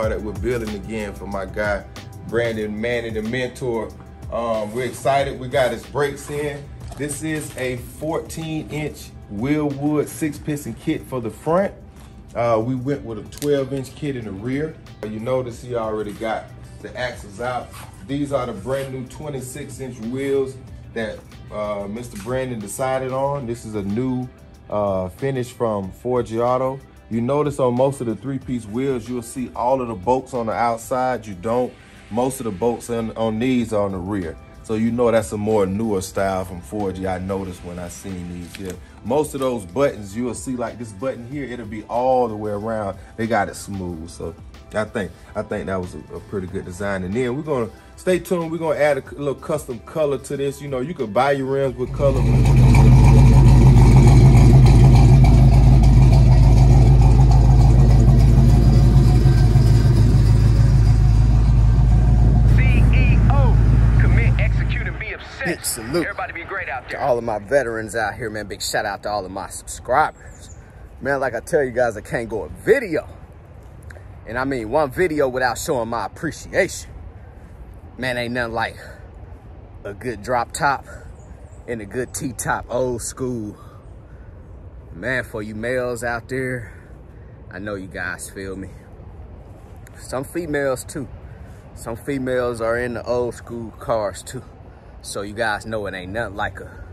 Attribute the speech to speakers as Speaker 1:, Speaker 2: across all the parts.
Speaker 1: car that we're building again for my guy, Brandon Manney, the mentor. We're excited. We got his brakes in. This is a 14-inch Wheelwood 6-piston kit for the front. We went with a 12-inch kit in the rear. You notice he already got the axles out. These are the brand new 26-inch wheels that Mr. Brandon decided on. This is a new finish from Ford Auto. You notice on most of the 3-piece wheels, you'll see all of the bolts on the outside. You don't. Most of the bolts on these are on the rear. So you know that's a more newer style from Ford. I noticed when I seen these here. Most of those buttons, you'll see like this button here, it'll be all the way around. They got it smooth. So I think that was a pretty good design. And then we're gonna stay tuned. We're gonna add a little custom color to this. You know, you could buy your rims with color.
Speaker 2: Big salute everybody, be great out there. To all of my veterans out here, man. Big shout out to all of my subscribers. Man, like I tell you guys, I can't go a video. And I mean one video without showing my appreciation. Man, ain't nothing like a good drop top and a good T-top, old school. Man, for you males out there, I know you guys feel me. Some females too. Some females are in the old school cars too. So you guys know it ain't nothing like a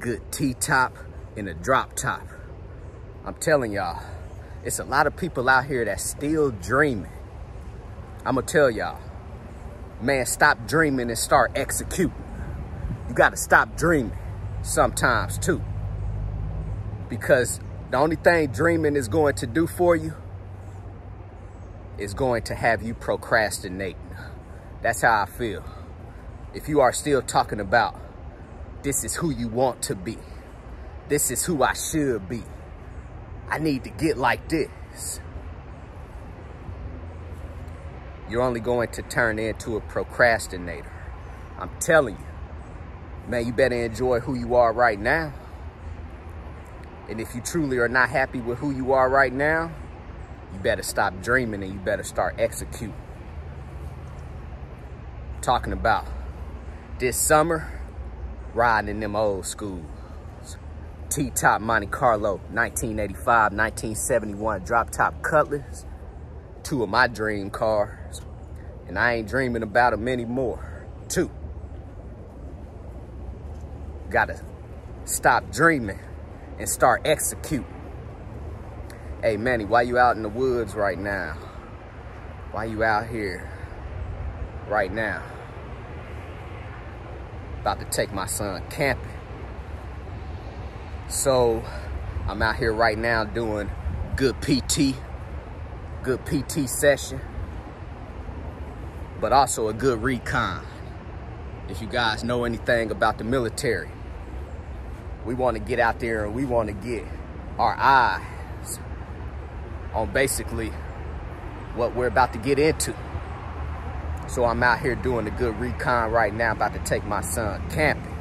Speaker 2: good T-top and a drop top. I'm telling y'all, it's a lot of people out here that's still dreaming. I'm gonna tell y'all, man, stop dreaming and start executing. You gotta stop dreaming sometimes too. Because the only thing dreaming is going to do for you is going to have you procrastinating. That's how I feel. If you are still talking about, this is who you want to be. This is who I should be. I need to get like this. You're only going to turn into a procrastinator. I'm telling you, man, you better enjoy who you are right now. And if you truly are not happy with who you are right now, you better stop dreaming and you better start executing. Talking about this summer, riding in them old schools. T-top Monte Carlo, 1985, 1971 drop-top Cutlass. 2 of my dream cars. And I ain't dreaming about them anymore. 2. Gotta stop dreaming and start executing. Hey, Manney, why you out in the woods right now? Why you out here right now? About to take my son camping. So I'm out here right now doing good PT session, but also a good recon. If you guys know anything about the military, we want to get out there and we want to get our eyes on basically what we're about to get into. So I'm out here doing a good recon right now, about to take my son camping.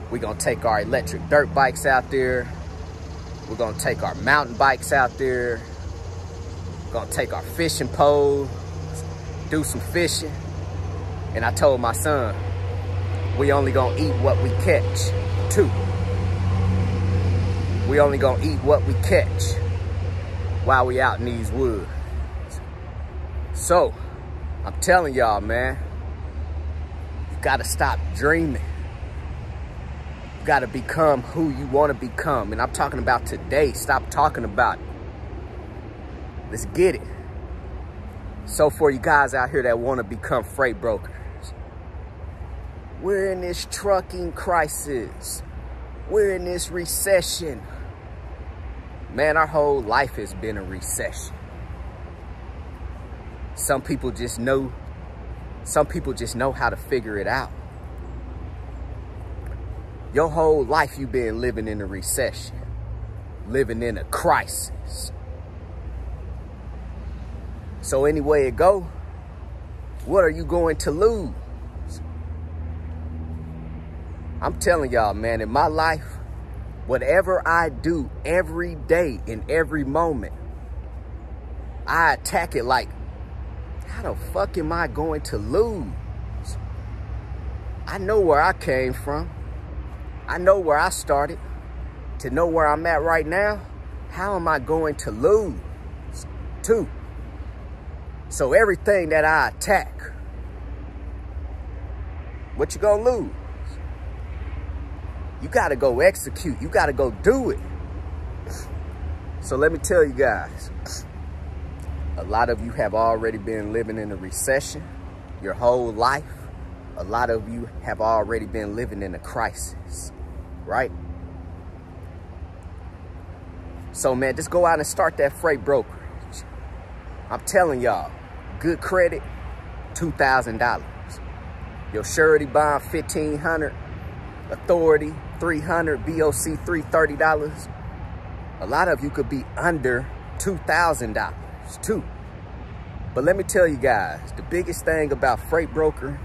Speaker 2: We're gonna take our electric dirt bikes out there. We're gonna take our mountain bikes out there. We're gonna take our fishing poles, do some fishing. And I told my son, we only gonna eat what we catch, too. We only gonna eat what we catch while we out in these woods. So, I'm telling y'all, man, you gotta stop dreaming. You gotta become who you wanna become. And I'm talking about today. Stop talking about it. Let's get it. So for you guys out here that wanna become freight brokers, we're in this trucking crisis. We're in this recession. Man, our whole life has been a recession. Some people just know how to figure it out. Your whole life you've been living in a recession, living in a crisis. So anyway it go, what are you going to lose? I'm telling y'all, man, in my life, whatever I do every day, in every moment, I attack it like how the fuck am I going to lose? I know where I came from. I know where I started. To know where I'm at right now, how am I going to lose? Too. So everything that I attack, what you gonna lose? You gotta go execute. You gotta go do it. So let me tell you guys, a lot of you have already been living in a recession your whole life. A lot of you have already been living in a crisis, right? So man, just go out and start that freight brokerage. I'm telling y'all, good credit, $2,000. Your surety bond, $1,500. Authority, $300. BOC, $330. A lot of you could be under $2,000 too. But let me tell you guys, the biggest thing about freight broker,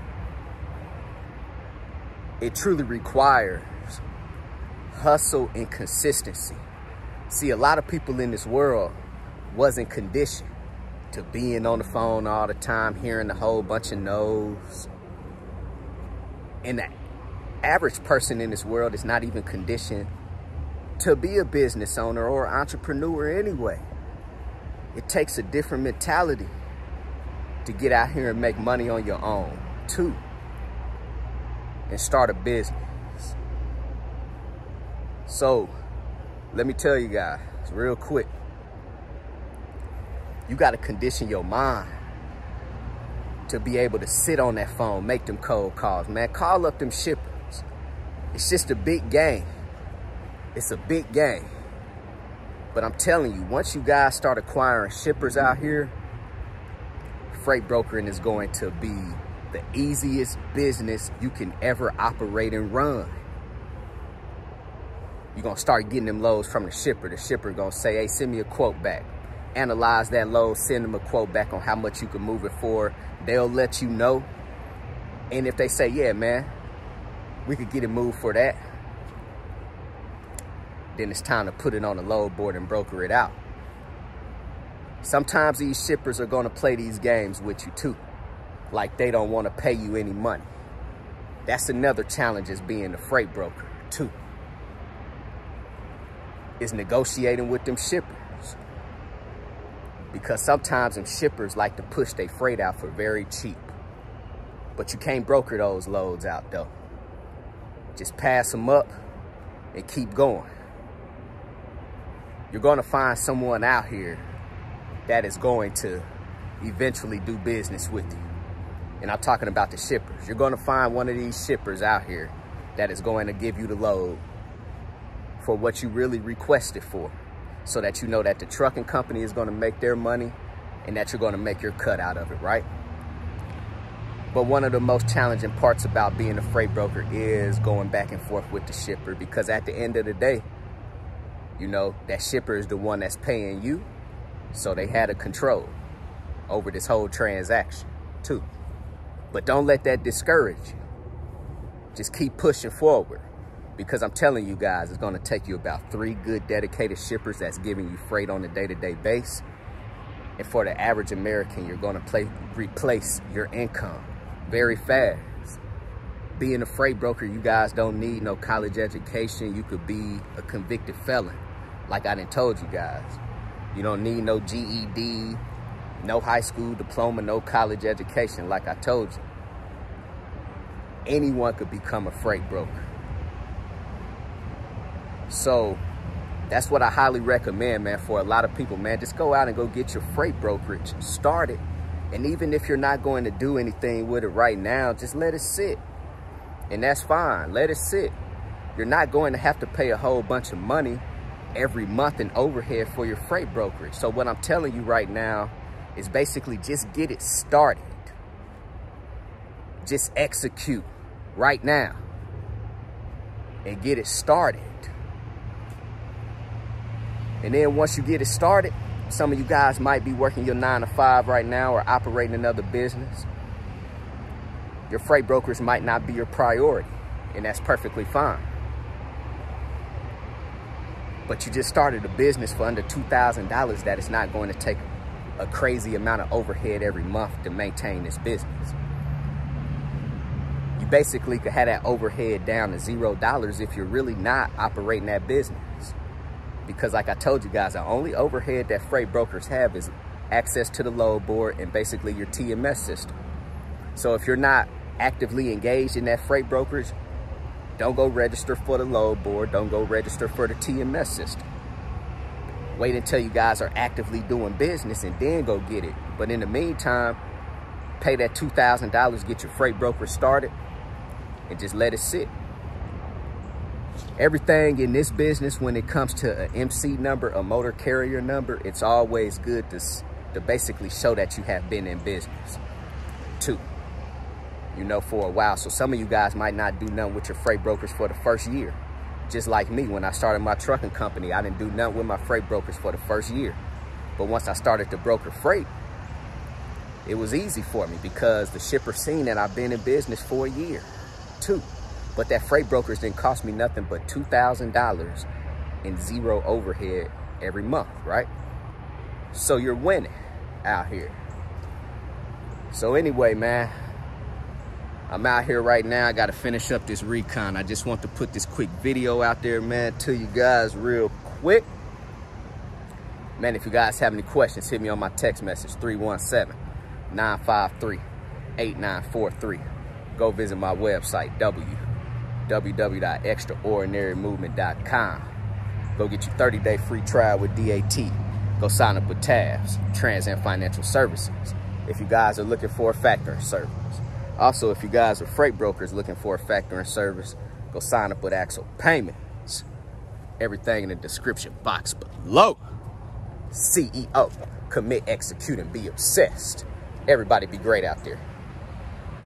Speaker 2: it truly requires hustle and consistency. See, a lot of people in this world wasn't conditioned to being on the phone all the time, hearing a whole bunch of no's. And the average person in this world is not even conditioned to be a business owner or entrepreneur anyway. It takes a different mentality to get out here and make money on your own too, and start a business. So let me tell you guys real quick, you got to condition your mind to be able to sit on that phone, make them cold calls, man. Call up them shippers. It's just a big game. It's a big game. But I'm telling you, once you guys start acquiring shippers out here, freight brokering is going to be the easiest business you can ever operate and run. You're going to start getting them loads from the shipper. The shipper going to say, hey, send me a quote back. Analyze that load, send them a quote back on how much you can move it for. They'll let you know. And if they say, yeah, man, we could get it moved for that, then it's time to put it on the load board and broker it out. Sometimes these shippers are going to play these games with you too, like they don't want to pay you any money. That's another challenge as being a freight broker too, is negotiating with them shippers. Because sometimes them shippers like to push their freight out for very cheap. But you can't broker those loads out though. Just pass them up and keep going. You're going to find someone out here that is going to eventually do business with you. And I'm talking about the shippers. You're going to find one of these shippers out here that is going to give you the load for what you really requested for, so that you know that the trucking company is going to make their money and that you're going to make your cut out of it, right? But one of the most challenging parts about being a freight broker is going back and forth with the shipper, because at the end of the day, you know, that shipper is the one that's paying you, so they had a control over this whole transaction too. But don't let that discourage you. Just keep pushing forward, because I'm telling you guys, it's going to take you about 3 good dedicated shippers that's giving you freight on a day-to-day base. And for the average American, you're going to replace your income very fast. Being a freight broker, you guys don't need no college education. You could be a convicted felon, like I done told you guys. You don't need no GED, no high school diploma, no college education, like I told you. Anyone could become a freight broker. So that's what I highly recommend, man, for a lot of people, man. Just go out and go get your freight brokerage started. And even if you're not going to do anything with it right now, just let it sit. And that's fine. Let it sit. You're not going to have to pay a whole bunch of money every month in overhead for your freight brokerage. So what I'm telling you right now is basically just get it started. Just execute right now and get it started. And then once you get it started, some of you guys might be working your 9 to 5 right now or operating another business. Your freight brokers might not be your priority, and that's perfectly fine. But you just started a business for under $2,000 that is not going to take a crazy amount of overhead every month to maintain this business. You basically could have that overhead down to $0 if you're really not operating that business. Because like I told you guys, the only overhead that freight brokers have is access to the load board and basically your TMS system. So if you're not actively engaged in that freight brokerage, don't go register for the load board. Don't go register for the TMS system. Wait until you guys are actively doing business and then go get it. But in the meantime, pay that $2,000, get your freight broker started, and just let it sit. Everything in this business, when it comes to an MC number, a motor carrier number, it's always good to basically show that you have been in business too, you know, for a while. So some of you guys might not do nothing with your freight brokers for the first year. Just like me, when I started my trucking company, I didn't do nothing with my freight brokers for the first year. But once I started to broker freight, it was easy for me because the shipper seen that I've been in business for a year too. But that freight brokerage didn't cost me nothing but $2,000 in zero overhead every month, right? So you're winning out here. So anyway, man, I'm out here right now. I got to finish up this recon. I just want to put this quick video out there, man, to you guys real quick. Man, if you guys have any questions, hit me on my text message, 317-953-8943. Go visit my website, www.extraordinarymovement.com. Go get your 30-day free trial with DAT. Go sign up with TAFS, Trans Financial Services, if you guys are looking for a factoring service. Also, if you guys are freight brokers looking for a factoring service, go sign up with Axle Payments. Everything in the description box below. CEO, commit, execute, and be obsessed. Everybody be great out there.